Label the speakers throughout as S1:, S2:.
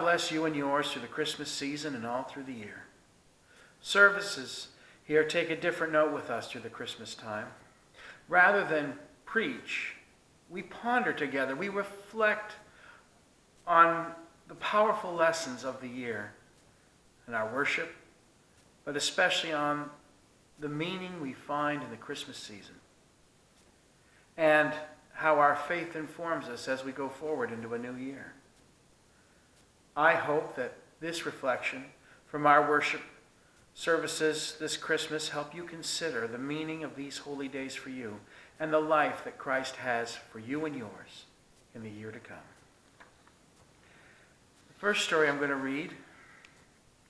S1: Bless you and yours through the Christmas season and all through the year. Services here take a different note with us through the Christmas time. Rather than preach, we ponder together. We reflect on the powerful lessons of the year in our worship, but especially on the meaning we find in the Christmas season and how our faith informs us as we go forward into a new year. I hope that this reflection from our worship services this Christmas help you consider the meaning of these holy days for you and the life that Christ has for you and yours in the year to come. The first story I'm going to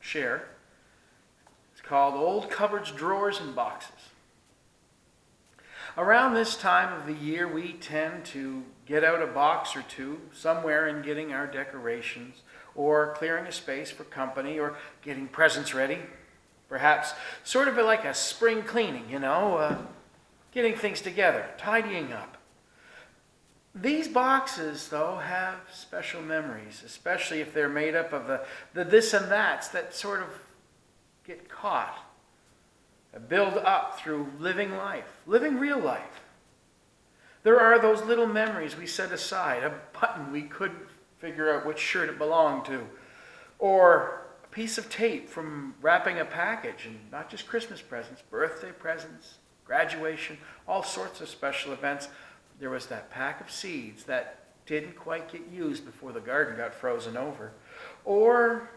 S1: share, it's called Old Cupboards, Drawers, and Boxes. Around this time of the year, we tend to get out a box or two somewhere in getting our decorations or clearing a space for company or getting presents ready. Perhaps sort of like a spring cleaning, getting things together, tidying up. These boxes, though, have special memories, especially if they're made up of the this and that's that sort of get caught, build up through living life, living real life. There are those little memories we set aside, a button we couldn't figure out which shirt it belonged to, or a piece of tape from wrapping a package, and not just Christmas presents, birthday presents, graduation, all sorts of special events. There was that pack of seeds that didn't quite get used before the garden got frozen over, or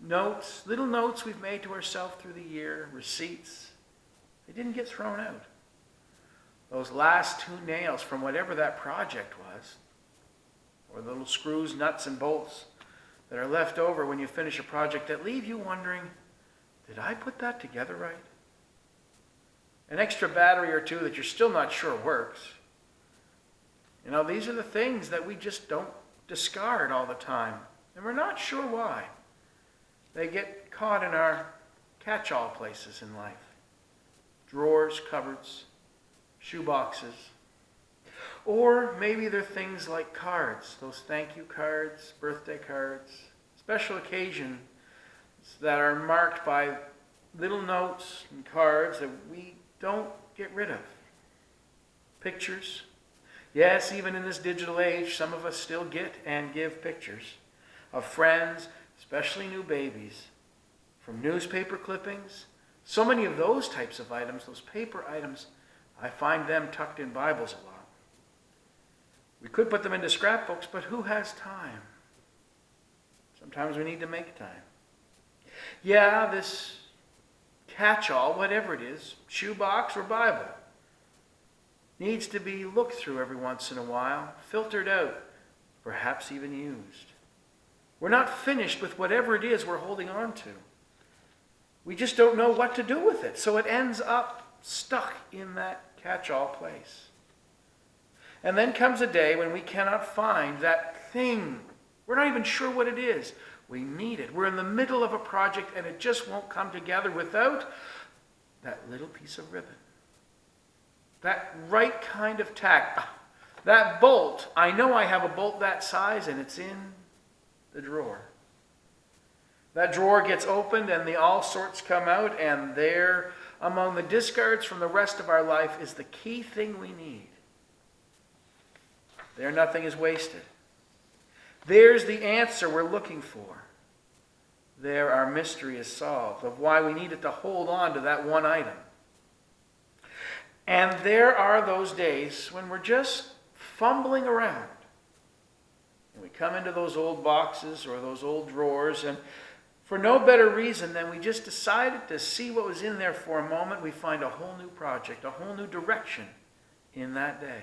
S1: notes, little notes we've made to ourselves through the year, receipts. They didn't get thrown out. Those last 2 nails from whatever that project was, or the little screws, nuts, and bolts that are left over when you finish a project that leave you wondering, did I put that together right? An extra battery or two that you're still not sure works. These are the things that we just don't discard all the time, and we're not sure why. They get caught in our catch-all places in life. Drawers, cupboards, shoe boxes. Or maybe they're things like cards, those thank you cards, birthday cards, special occasions that are marked by little notes and cards that we don't get rid of. Pictures. Yes, even in this digital age, some of us still get and give pictures of friends, especially new babies, from newspaper clippings. So many of those types of items, those paper items, I find them tucked in Bibles a lot. We could put them into scrapbooks, but who has time? Sometimes we need to make time. Yeah, this catch-all, whatever it is, shoebox or Bible, needs to be looked through every once in a while, filtered out, perhaps even used. We're not finished with whatever it is we're holding on to. We just don't know what to do with it, so it ends up stuck in that catch-all place. And then comes a day when we cannot find that thing. We're not even sure what it is. We need it. We're in the middle of a project and it just won't come together without that little piece of ribbon. That right kind of tack. That bolt. I know I have a bolt that size and it's in the drawer. That drawer gets opened and the all sorts come out, and there among the discards from the rest of our life is the key thing we need. There nothing is wasted. There's the answer we're looking for. There our mystery is solved of why we needed to hold on to that one item. And there are those days when we're just fumbling around. And we come into those old boxes or those old drawers, and for no better reason than we just decided to see what was in there for a moment, we find a whole new project, a whole new direction in that day.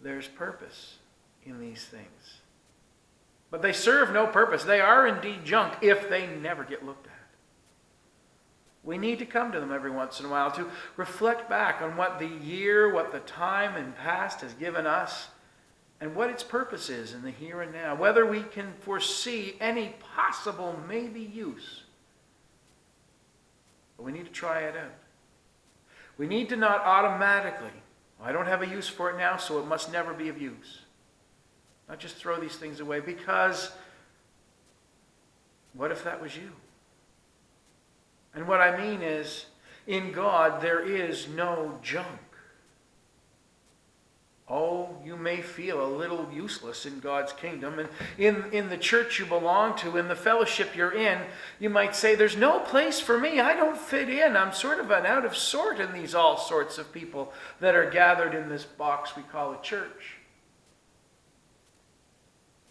S1: There's purpose in these things. But they serve no purpose. They are indeed junk if they never get looked at. We need to come to them every once in a while to reflect back on what the year, what the time and past has given us, and what its purpose is in the here and now. Whether we can foresee any possible maybe use. But we need to try it out. We need to not automatically, I don't have a use for it now, so it must never be of use. Not just throw these things away, because What if that was you? And what I mean is, in God there is no junk. Oh, you may feel a little useless in God's kingdom. And in the church you belong to, in the fellowship you're in, you might say, there's no place for me. I don't fit in. I'm sort of an out of sort in these all sorts of people that are gathered in this box we call a church.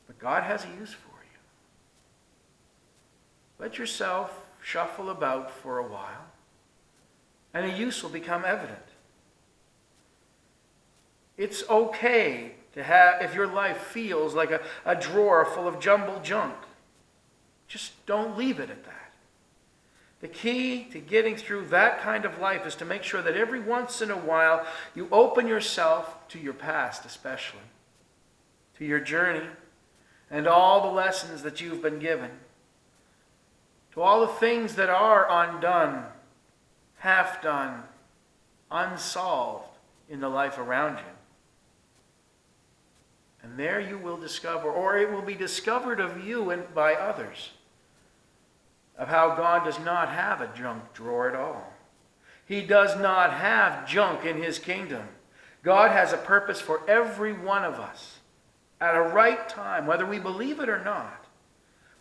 S1: But God has a use for you. Let yourself shuffle about for a while, and a use will become evident. It's okay to have, if your life feels like a drawer full of jumbled junk, just don't leave it at that. The key to getting through that kind of life is to make sure that every once in a while you open yourself to your past, especially, to your journey, and all the lessons that you've been given, to all the things that are undone, half done, unsolved in the life around you. And there you will discover, or it will be discovered of you and by others, of how God does not have a junk drawer at all. He does not have junk in his kingdom. God has a purpose for every one of us at a right time, whether we believe it or not,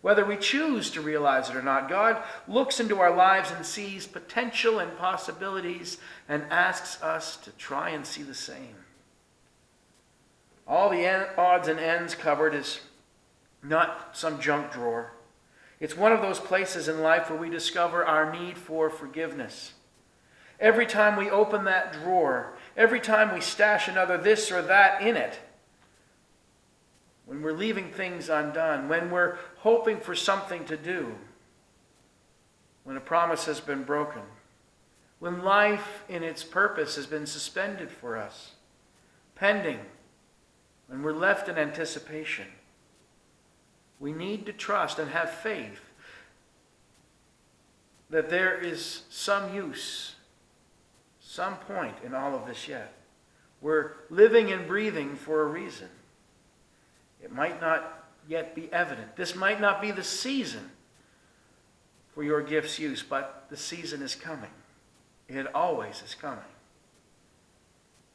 S1: whether we choose to realize it or not. God looks into our lives and sees potential and possibilities and asks us to try and see the same. All the odds and ends covered is not some junk drawer. It's one of those places in life where we discover our need for forgiveness. Every time we open that drawer, every time we stash another this or that in it, when we're leaving things undone, when we're hoping for something to do, when a promise has been broken, when life in its purpose has been suspended for us, pending, when we're left in anticipation, we need to trust and have faith that there is some use, some point in all of this yet. We're living and breathing for a reason. It might not yet be evident. This might not be the season for your gift's use, but the season is coming. It always is coming.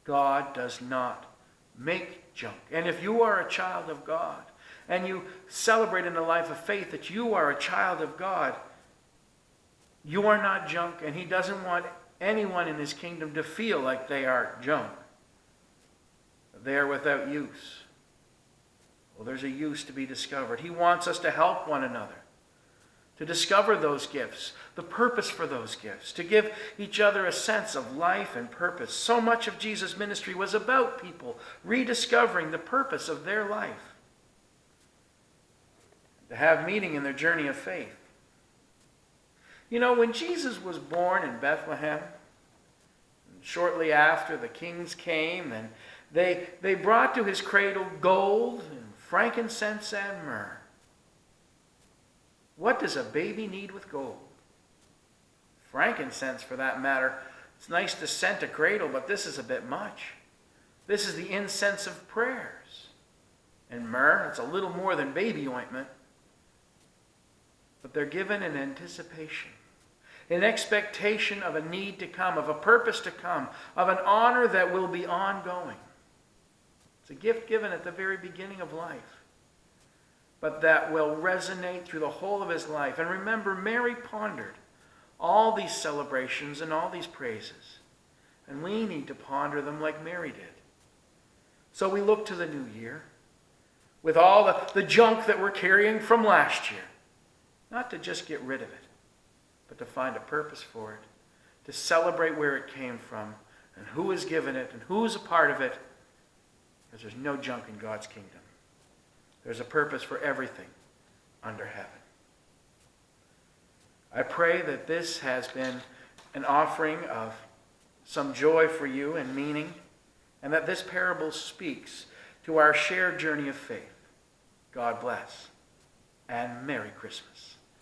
S1: God does not make junk. And if you are a child of God, and you celebrate in the life of faith that you are a child of God, you are not junk, and he doesn't want anyone in his kingdom to feel like they are junk. They are without use. Well, there's a use to be discovered. He wants us to help one another, to discover those gifts, the purpose for those gifts, to give each other a sense of life and purpose. So much of Jesus' ministry was about people rediscovering the purpose of their life, to have meaning in their journey of faith. You know, when Jesus was born in Bethlehem, shortly after the kings came, and they brought to his cradle gold and frankincense and myrrh. What does a baby need with gold? Frankincense, for that matter. It's nice to scent a cradle, but this is a bit much. This is the incense of prayers. And myrrh, it's a little more than baby ointment. But they're given in anticipation, in expectation of a need to come, of a purpose to come, of an honor that will be ongoing. It's a gift given at the very beginning of life, but that will resonate through the whole of his life. And remember, Mary pondered all these celebrations and all these praises, and we need to ponder them like Mary did. So we look to the new year with all the junk that we're carrying from last year, not to just get rid of it, but to find a purpose for it, to celebrate where it came from and who has given it and who's a part of it, because there's no junk in God's kingdom. There's a purpose for everything under heaven. I pray that this has been an offering of some joy for you and meaning, and that this parable speaks to our shared journey of faith. God bless, and Merry Christmas.